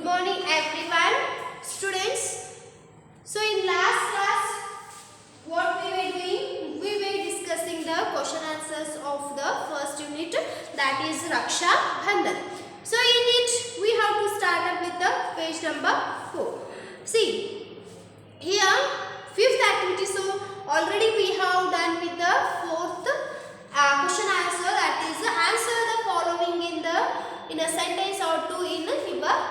Good morning everyone, students. So in last class, what we were doing? We were discussing the question answers of the first unit, that is Raksha Bandhan. So in it, we have to start up with the page number 4. See, here fifth activity. So already we have done with the fourth question answer, that is answer the following in a sentence or two in your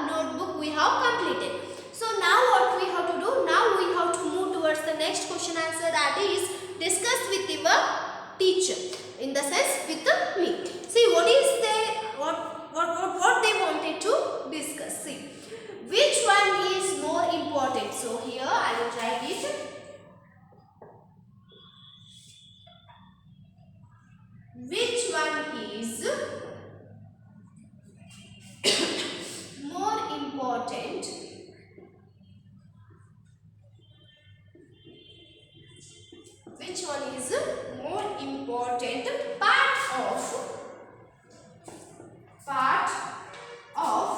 notebook we have completed. So now what we have to do? Now we have to move towards the next question answer, that is discuss with your teacher, in the sense with me. See what they wanted to discuss. See which one is more important. So here I will write it. Which one is more important? Which one is more important part of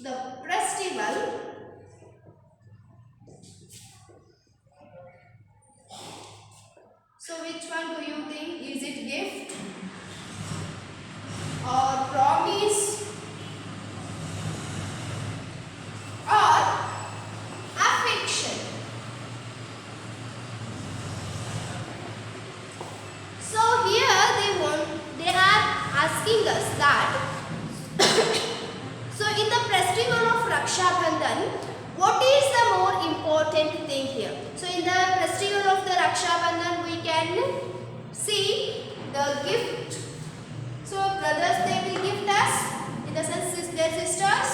the festival? So which one do you think? Is it gift or promise or affection? So here they are asking us that so in the festival of Raksha Bandhan, what is the more important thing here? So in the festival of the Raksha Bandhan, we can see the gift. So brothers, they will gift us, in the sense their sisters,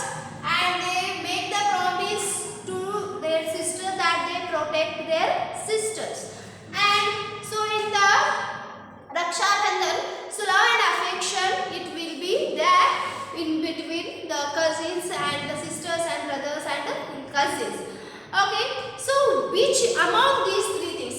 and they make the promise to their sister that they protect their sisters. And so in the Raksha Bandhan, so love and affection, it will be there in between the cousins and the sisters and brothers and the cousins. Okay, so which among these three things,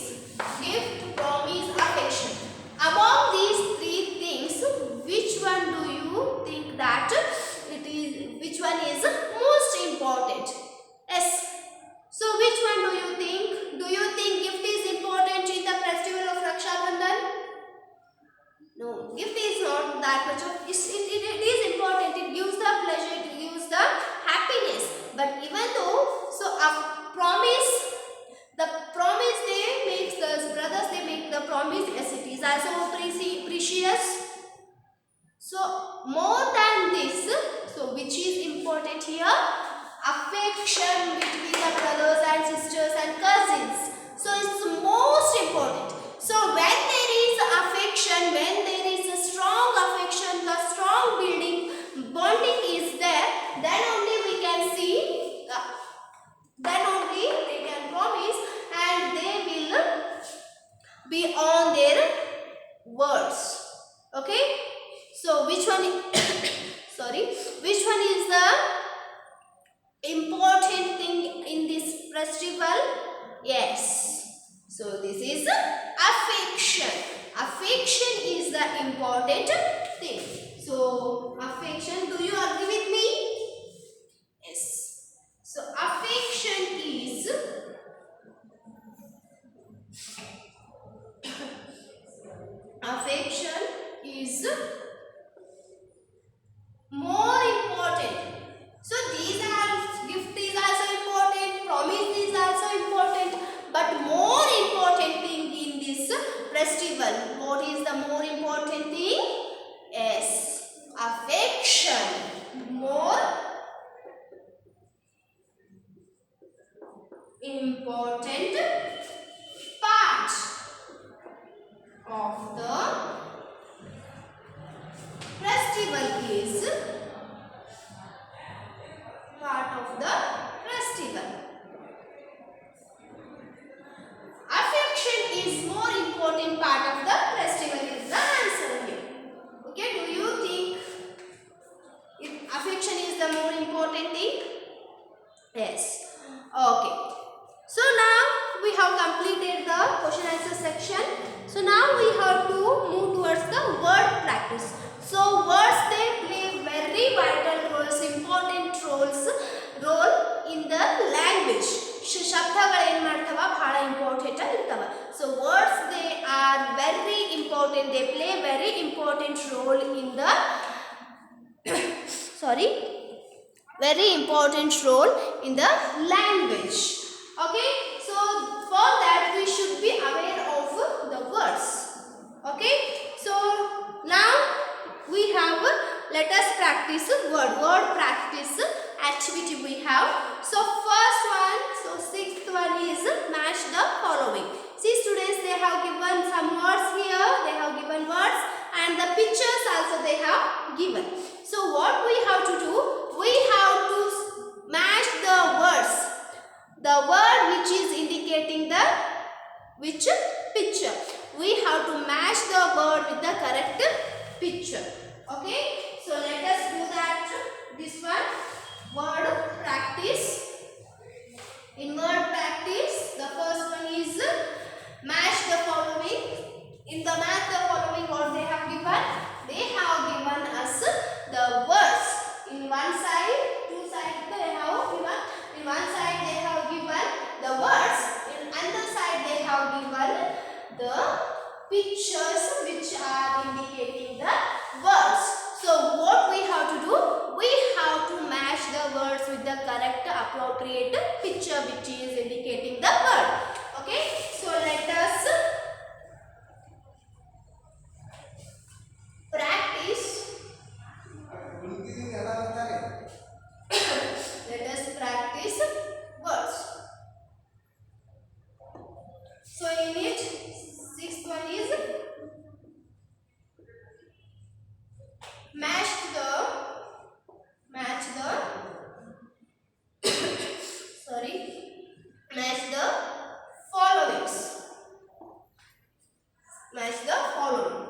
gift, promise, affection, among these three things, which one do you think that which one is most important? Yes. So which one do you think? Do you think gift is important in the festival of Raksha Bandhan? No, gift is not that much of, it is important. It gives the pleasure, it gives the happiness. But even though, so a promise, the promise they make, the brothers they make the promise, yes, it is also precious. So more than this, so which is important here? Affection between the brothers and sisters and cousins. So it's most important. So when there is affection, when there is a strong affection, the strong bonding is there, then only we can see, then only they can promise and they will be on their words. Okay? So which one which one is the important thing in this festival? Yes. So this is affection. Affection is the important thing. So affection, do you agree with me? Yes. So affection is more important. So these are, gift is also important, promise is also important, but more important thing in this festival, what is the more important thing? Yes, affection, more important part of the festival is part of the festival. Affection is more important part of the festival is the answer here. Okay, do you think affection is the more important thing? Yes. Okay. So now we have completed the question answer section. So now we have to move towards the word practice. So words, they play very vital roles very important role in the language. Okay, so for that we should be aware of the words. Okay, so now we have, let us practice word practice activity we have. So first one, so sixth one is match the following. See students, they have given some words here, they have given words and the pictures also they have given. So what we have to do, we have to match the words, the word which is indicating the which picture. We have to match the word with the correct picture. Okay, so let us do that. This one, word practice. In word practice, the first one is match the following. In the match the following, what they have given? They have given us the words. In one side, two sides they have given. In one side they have given the words. In another side they have given the pictures which are indicating the words. So what we have to do? We have to match the words with the correct appropriate picture which is indicating the word. Okay, so let us practice. Let us practice words. So in it, sixth one is match the followings. Match the following.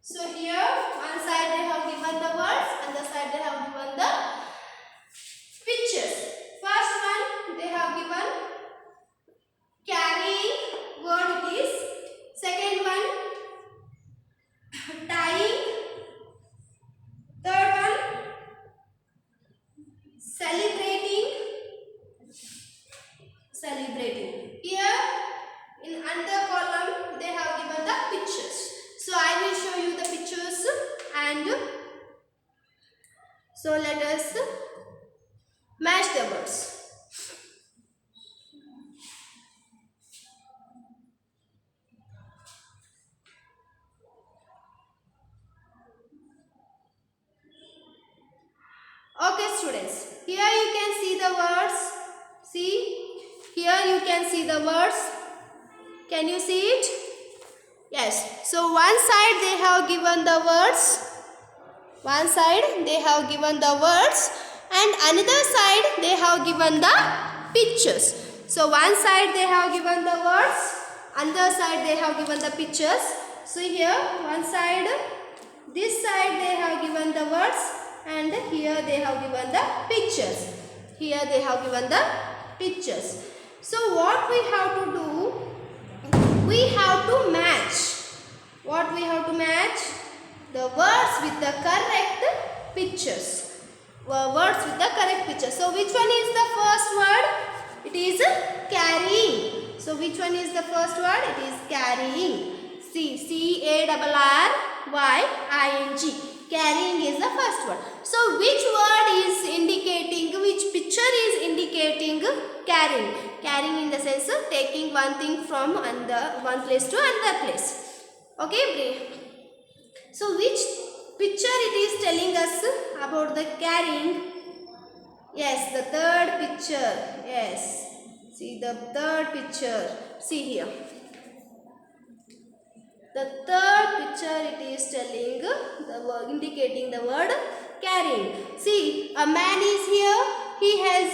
So here one side they have given the words and the side they have given the pictures. First one they have given carrying word it is. Second one tying. Third one celebrating. Here in another column they have given the pictures. So I will show you the pictures and so let us match the words. Okay students, here you can see the words. See, here you can see the words. Can you see it? Yes. So one side they have given the words. One side they have given the words and another side they have given the pictures. So one side they have given the words, another side they have given the pictures. So here one side, this side they have given the words and here they have given the pictures. Here they have given the pictures. So what we have to do? We have to match. What we have to match? The words with the correct pictures. Words with the correct pictures. So which one is the first word? It is carrying. So which one is the first word? It is carrying. See, C-A-R-R-Y-I-N-G. Carrying is the first word. So which word is indicating, which picture is indicating carrying? Carrying in the sense of taking one thing from one place to another place. Okay, so which picture it is telling us about the carrying? Yes, the third picture. Yes, see the third picture. See here. The third picture it is telling the word, indicating the word carrying. See, a man is here. He has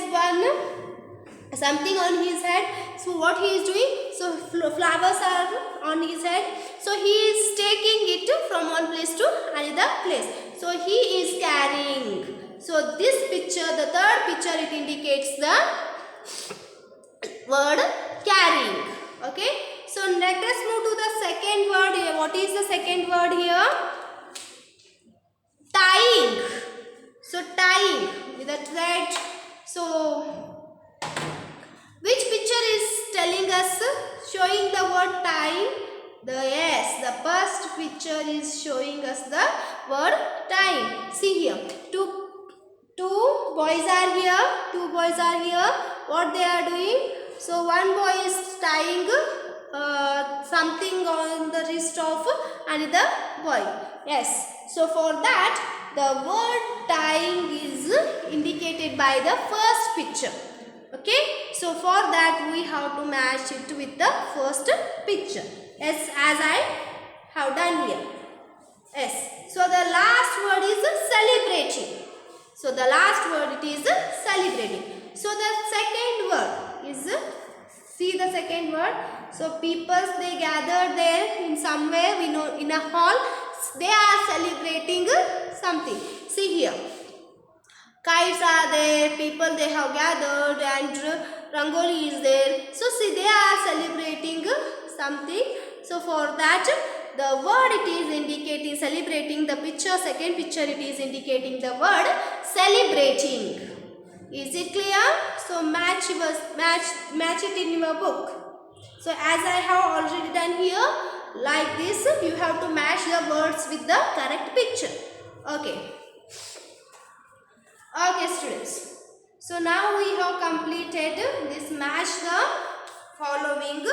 something on his head. So what he is doing? So flowers are on his head. So he is taking it from one place to another place. So he is carrying. So this picture, the third picture, it indicates the word carrying. Okay. So let us move to the second word here. What is the second word here? Tying. So tying with a thread. So which picture is telling us, showing the word tying? The first picture is showing us the word tying. See here, to boys are here. Two boys are here. What they are doing? So one boy is tying something on the wrist of another boy. Yes. So for that, the word tying is indicated by the first picture. Okay. So for that, we have to match it with the first picture. Yes, as I have done here. Yes. So the last word is celebrating. So the last word it is celebrating. So the second word is, see the second word. So people they gather there in somewhere, we know, in a hall. They are celebrating something. See here. Kites are there, people they have gathered, and Rangoli is there. So see, they are celebrating something. So for that, the word it is indicating celebrating. The picture, second picture, it is indicating the word celebrating. Is it clear? So match it in your book. So as I have already done here, like this, you have to match the words with the correct picture. Okay. Okay, students. So now we have completed this match the following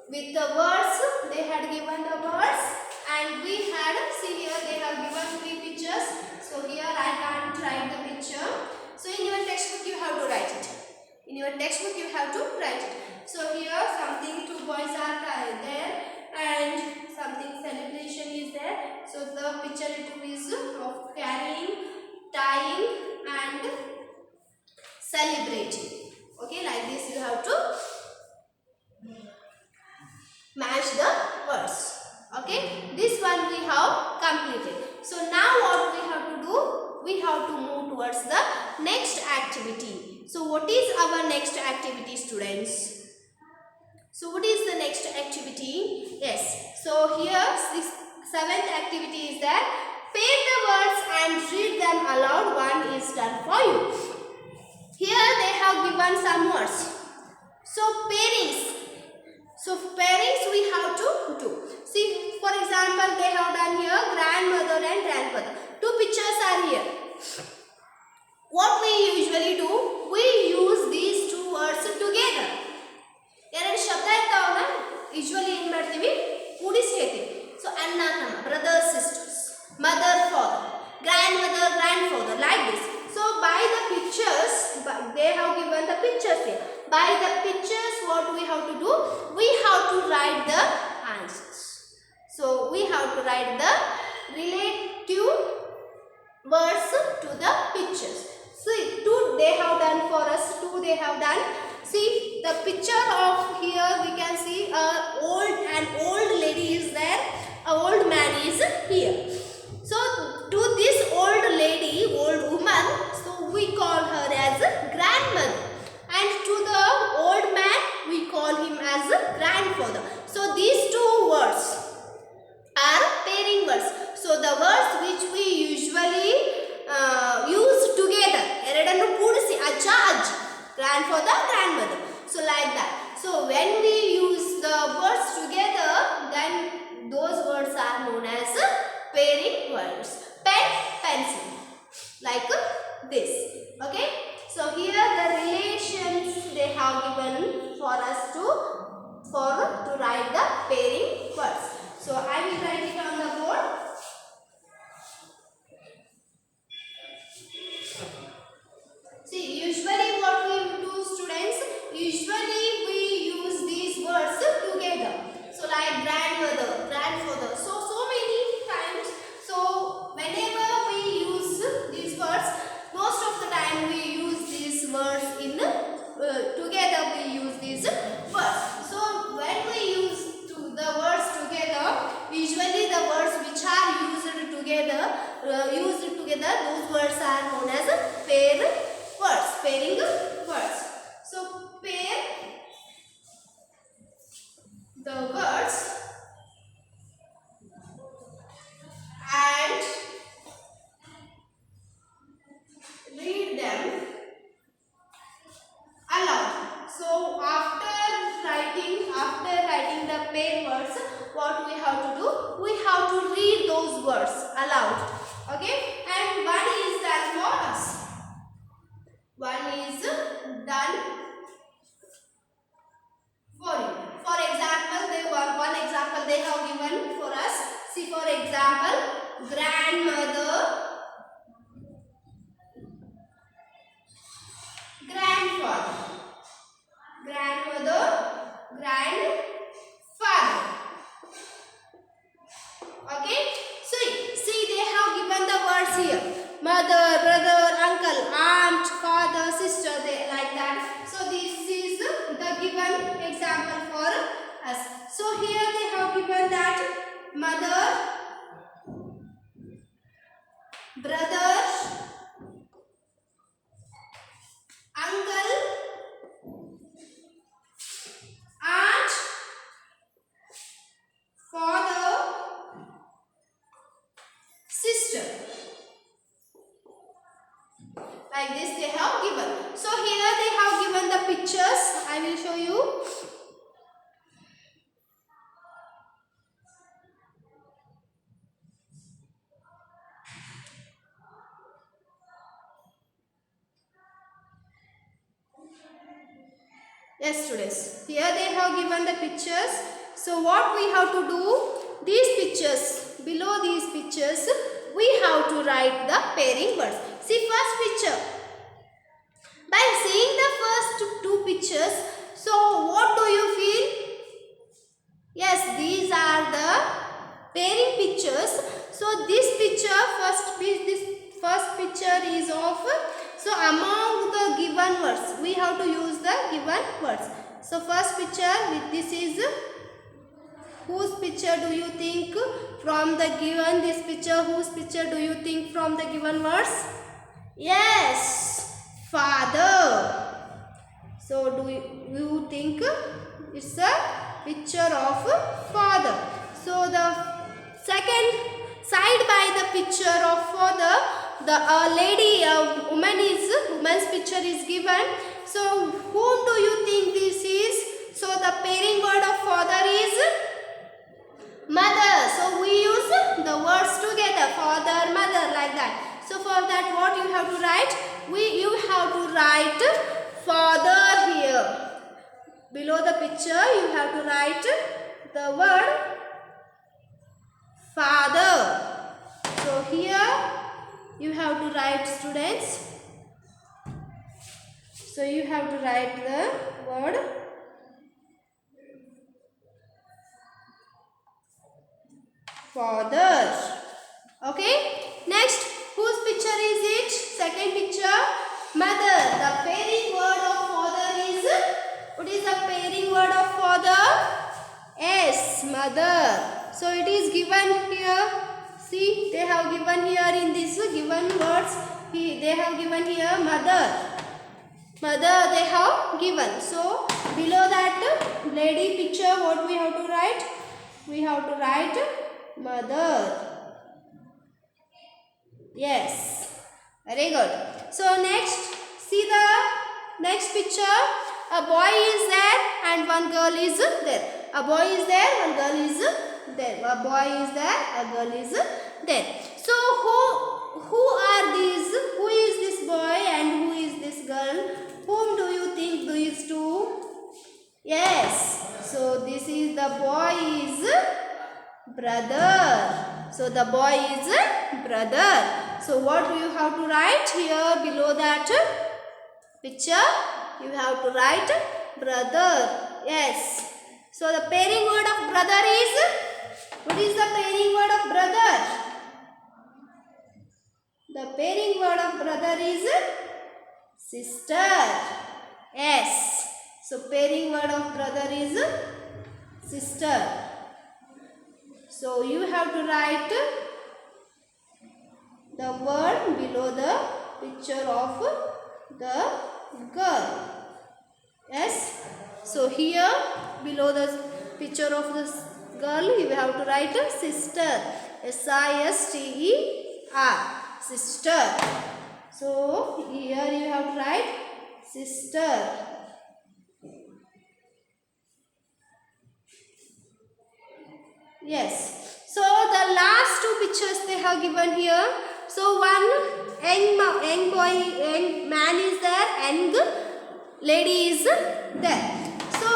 with the words. They had given the words, and we had, see here, they have given 3 pictures. So here I can't write the picture. So in your textbook you have to write it. In your textbook you have to write it. So here something, 2 boys are there, and something celebration is there. So the picture it is of carrying, tying and celebrating. Okay, like this you have to match the words. Okay, this one we have completed. So now what we have to do? We have to move towards the next activity. So what is our next activity, students? So what is the next activity? Yes. So here this 7th activity is that pair the words and read them aloud. One is done for you. Here they have given some words. So pairings. So pairings we have to do. See, for example, they have done here grandmother and grandfather. 2 pictures are here. What we usually do? We use these 2 words together. ಎರಡು ಶಬ್ದ ಇರ್ತಾವಲ್ಲ, usually ಏನು ಮಾಡ್ತೀವಿ, ಕೂಡಿಸಿ ಹೇಳ್ತೀವಿ. So ಅಣ್ಣ ತಮ್ಮ, brothers sisters, mother father, grand mother grand father, like this. So by the pictures, they have given the pictures here. By the pictures, what we have to do? We have to write the answers. So we have to write the relative words to the pictures. See, 2 they have done for us. 2 they have done. See the picture of here. We can see an old lady is there. A old man is here. So to this old lady, old woman, so we call her as a grandmother, and to the old man we call him as a grandfather. So these 2 words are pairing words. So the words which we usually use together, ಎರಡನ್ನು ಕೂಡಿಸಿ, ಅಜ್ಜ ಅಜ್ಜಿ, grandfather grandmother. So like that. So when we use the words together, then those words are known as pairing words. Pen, pencil, like this. Okay. So here the relations they have given for us to write the pairing words. So I will write it on the board. See, usually what we do, students, usually we use these words together. So like grandmother, grandfather. So many times. So whenever we use these words, most of the time we use these words in together. We use these words. So when we use the words together, usually the words which are used together, those words are known as pair words, pairing words. So pair the words and read them aloud. So after writing the pair words, what we have to do? We have to read those words aloud. Okay, and one is that for us. given example for us. So here they have given that mother, brother, uncle, aunt, father, sister. Like this they have given. So here they have given the pictures. I will show you. Yes, students. Here they have given the pictures. So what we have to do? These pictures, below these pictures, we have to write the pairing words. See first picture. By seeing the first two pictures, so what do you feel? Yes, these are the pairing pictures. So this picture, this first picture is of, so among the given words, we have to use the given words. So first picture, with this is, whose picture do you think from the given this picture? Whose picture do you think from the given words? Yes, father. So do you think it's a picture of father? So the second side by the picture of father, the woman's picture is given. So whom do you think this is? So the pairing word of father is mother. So we use the words together, father, mother, like that. So for that, what you have to write? You have to write father here. Below the picture, you have to write the word father. So here you have to write, students. So you have to write the word father. Okay. Next, whose picture is it? Second picture, mother. The pairing word of father is, what is the pairing word of father? Yes, mother. So it is given here. See, they have given here in this given words. They have given here mother. Mother they have given. So below that lady picture, what we have to write? We have to write mother. Yes, very good. So next, see the next picture. A boy is there and one girl is there. A boy is there, one girl is there. A boy is there, a girl is there. So who are these? Who is this boy and who is this girl? Whom do you think these two? Yes. So this is the boy is brother. So the boy is brother. So what do you have to write here below that picture? You have to write brother. Yes. So the pairing word of brother is, what is the pairing word of brother? The pairing word of brother is sister. Yes. So pairing word of brother is sister. So you have to write the word below the picture of the girl. Yes. So here below the picture of this girl, you have to write sister. S-I-S-T-E-R. Sister. So here you have to write sister. Yes. So the last two pictures they have given here. So one young man is there and lady is there. So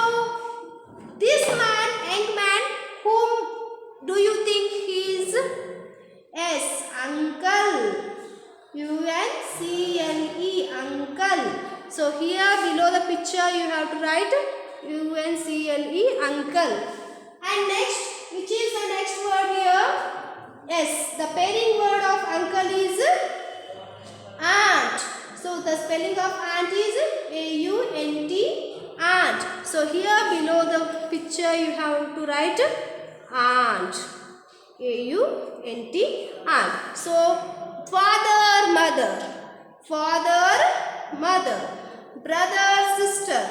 this man, young man, whom do you think he is? Yes, uncle. U-N-C-L-E, uncle. So here below the picture you have to write U-N-C-L-E, uncle. And next, which is the next word here? Yes, the pairing word of uncle is aunt. So the spelling of aunt is A-U-N-T, aunt. So So here below the picture you have to write aunt. A-U-N-T, aunt. So father, mother. Father, mother. Brother, sister.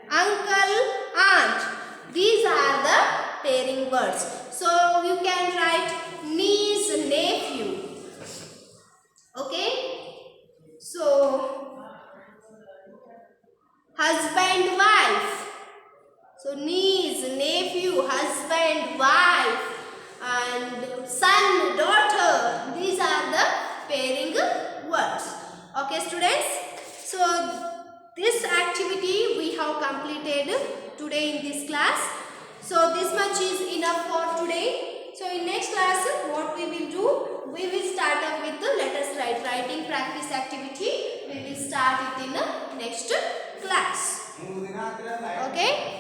Uncle, aunt. These are the pairing words. So you can write niece, nephew. Okay. So husband, wife. So niece, nephew, husband, wife, and son, daughter. These are the pairing words. Okay, students. So this activity we have completed today in this class. So this much is enough for today. So in next class, what we will do? We will start up with the let us write writing practice activity. We will start it in the next class. Okay.